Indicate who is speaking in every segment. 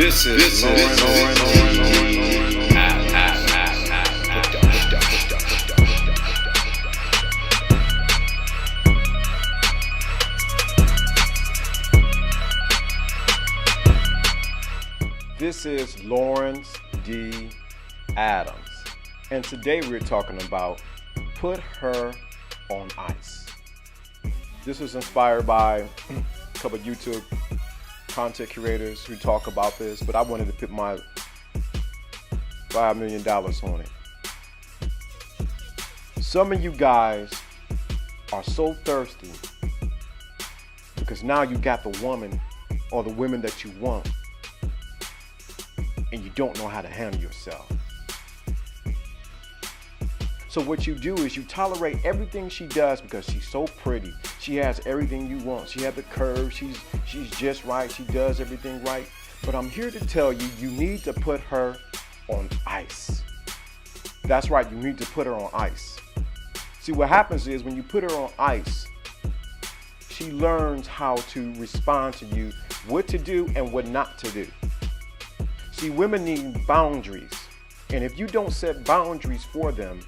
Speaker 1: This is
Speaker 2: This is Lawrence D. Adams, and today we're talking about Put Her on Ice. This was inspired by a couple of YouTube content creators who talk about this, but I wanted to put my $5 million on it. Some of you guys are so thirsty because now you got the woman or the women that you want, and you don't know how to handle yourself. So what you do is you tolerate everything she does because she's so pretty. She has everything you want. She has the curves. She's just right. She does everything right. But I'm here to tell you, you need to put her on ice. That's right, you need to put her on ice. See, what happens is when you put her on ice, she learns how to respond to you, what to do and what not to do. See, women need boundaries. And if you don't set boundaries for them,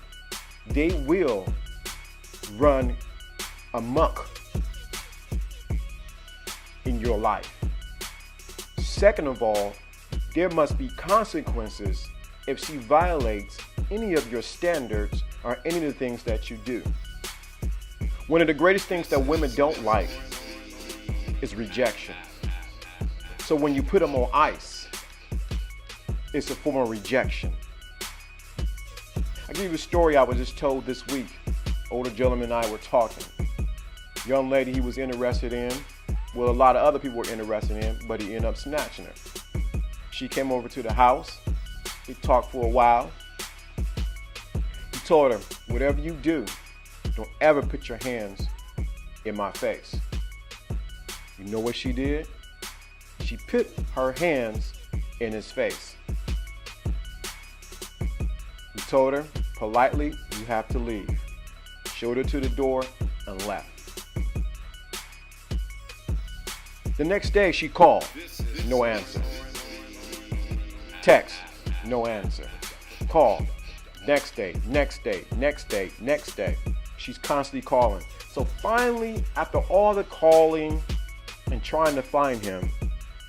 Speaker 2: they will run amok in your life. Second of all, there must be consequences if she violates any of your standards or any of the things that you do. One of the greatest things that women don't like is rejection. So when you put them on ice, it's a form of rejection. I'll give you a story I was just told this week. Older gentleman and I were talking. Young lady he was interested in, well, a lot of other people were interested in, but he ended up snatching her. She came over to the house. We talked for a while. He told her, whatever you do, don't ever put your hands in my face. You know what she did? She put her hands in his face. He told her politely, you have to leave. Showed her to the door and left. The next day she called, no answer. Text, no answer. Call, next day, next day, next day, next day. She's constantly calling. So finally, after all the calling and trying to find him,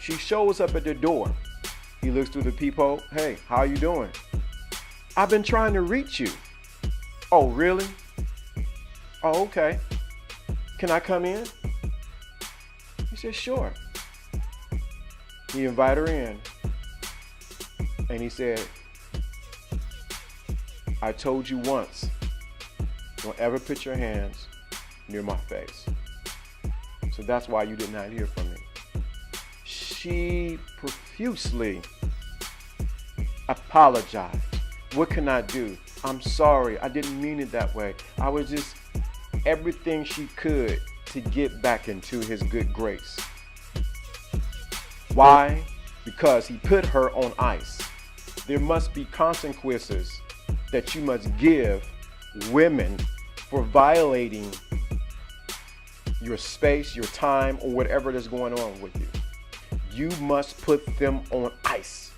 Speaker 2: she shows up at the door. He looks through the peephole. Hey, how you doing? I've been trying to reach you. Oh, really? Oh, okay. Can I come in? He said, sure. He invited her in. And he said, I told you once, don't ever put your hands near my face. So that's why you did not hear from me. She profusely apologized. What can I do? I'm sorry. I didn't mean it that way. I was just everything she could to get back into his good grace. Why? Because he put her on ice. There must be consequences that you must give women for violating your space, your time, or whatever that's going on with you. You must put them on ice.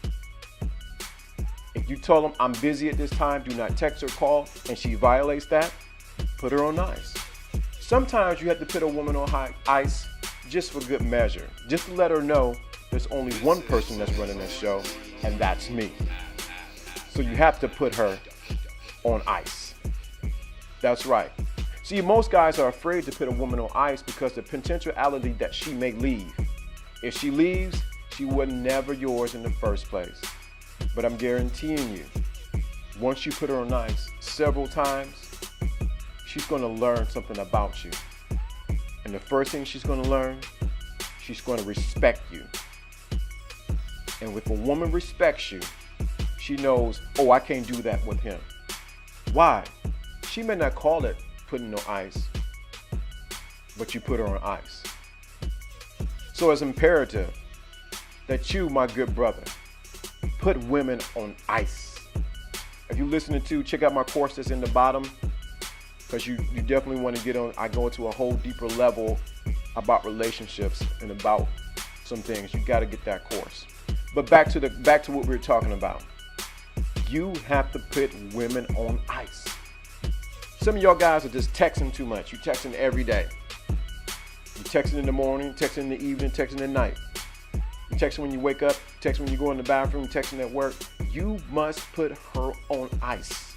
Speaker 2: If you tell them, I'm busy at this time, do not text or call, and she violates that, put her on ice. Sometimes you have to put a woman on ice just for good measure, just to let her know there's only one person that's running this show, and that's me. So you have to put her on ice. That's right. See, most guys are afraid to put a woman on ice because the potentiality that she may leave. If she leaves, she was never yours in the first place. But I'm guaranteeing you, once you put her on ice several times, she's going to learn something about you. And the first thing she's going to learn, she's going to respect you. And if a woman respects you, she knows, oh, I can't do that with him. Why? She may not call it putting on ice, but you put her on ice. So it's imperative that you, my good brother, put women on ice. If you're listening to, check out my course that's in the bottom, because you definitely want to get on. I go into a whole deeper level about relationships and about some things. You got to get that course. But back to what we were talking about. You have to put women on ice. Some of y'all guys are just texting too much. You texting every day. You texting in the morning, texting in the evening, texting at night. You texting when you wake up, texting when you go in the bathroom, texting at work. You must put her on ice.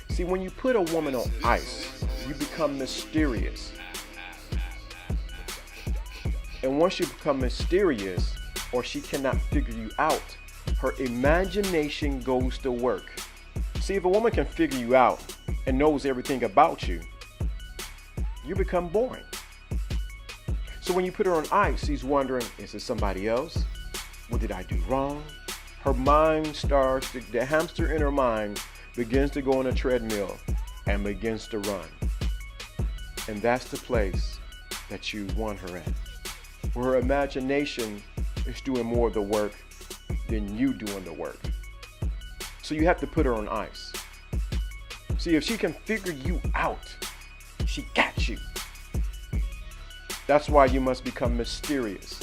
Speaker 2: See, when you put a woman on ice, you become mysterious. And once you become mysterious, or she cannot figure you out, her imagination goes to work. See, if a woman can figure you out and knows everything about you, you become boring. So when you put her on ice, she's wondering, is it somebody else? What did I do wrong? Her mind starts, the hamster in her mind begins to go on a treadmill and begins to run. And that's the place that you want her at, where her imagination is doing more of the work than you doing the work. So you have to put her on ice. See, if she can figure you out, she got you. That's why you must become mysterious.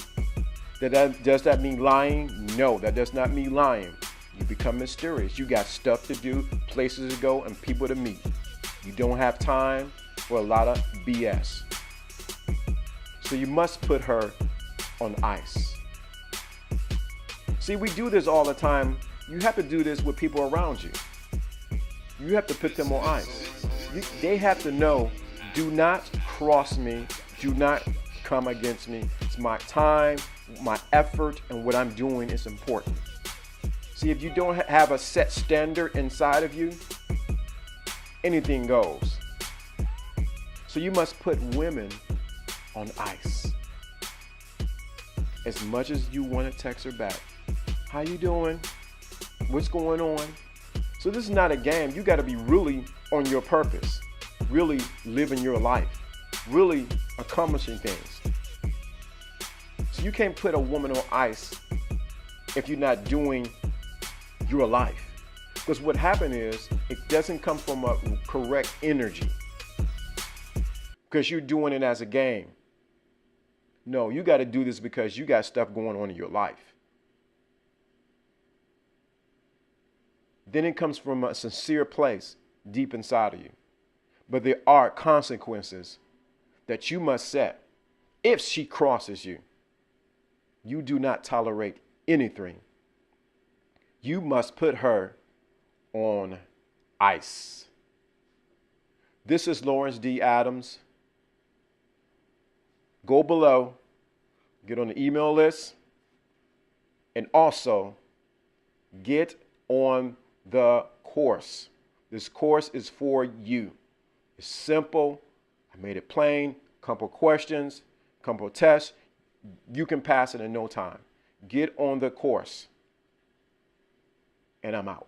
Speaker 2: Does that mean lying? No, that does not mean lying. You become mysterious. You got stuff to do, places to go, and people to meet. You don't have time for a lot of BS. So you must put her on ice. See, we do this all the time. You have to do this with people around you. You have to put them on ice. They have to know, do not cross me. Do not come against me. It's my time, my effort, and what I'm doing is important. See, if you don't have a set standard inside of you, anything goes. So you must put women on ice. As much as you want to text her back, how you doing? What's going on? So this is not a game. You got to be really on your purpose, really living your life, really accomplishing things. So you can't put a woman on ice if you're not doing your life. Because what happened is it doesn't come from a correct energy because you're doing it as a game. No, you got to do this because you got stuff going on in your life. Then it comes from a sincere place deep inside of you. But there are consequences that you must set. If she crosses you, you do not tolerate anything. You must put her on ice. This is Lawrence D. Adams. Go below, get on the email list, and also get on the course. This course is for you. It's simple. I made it plain. Couple questions, couple tests. You can pass it in no time. Get on the course. And I'm out.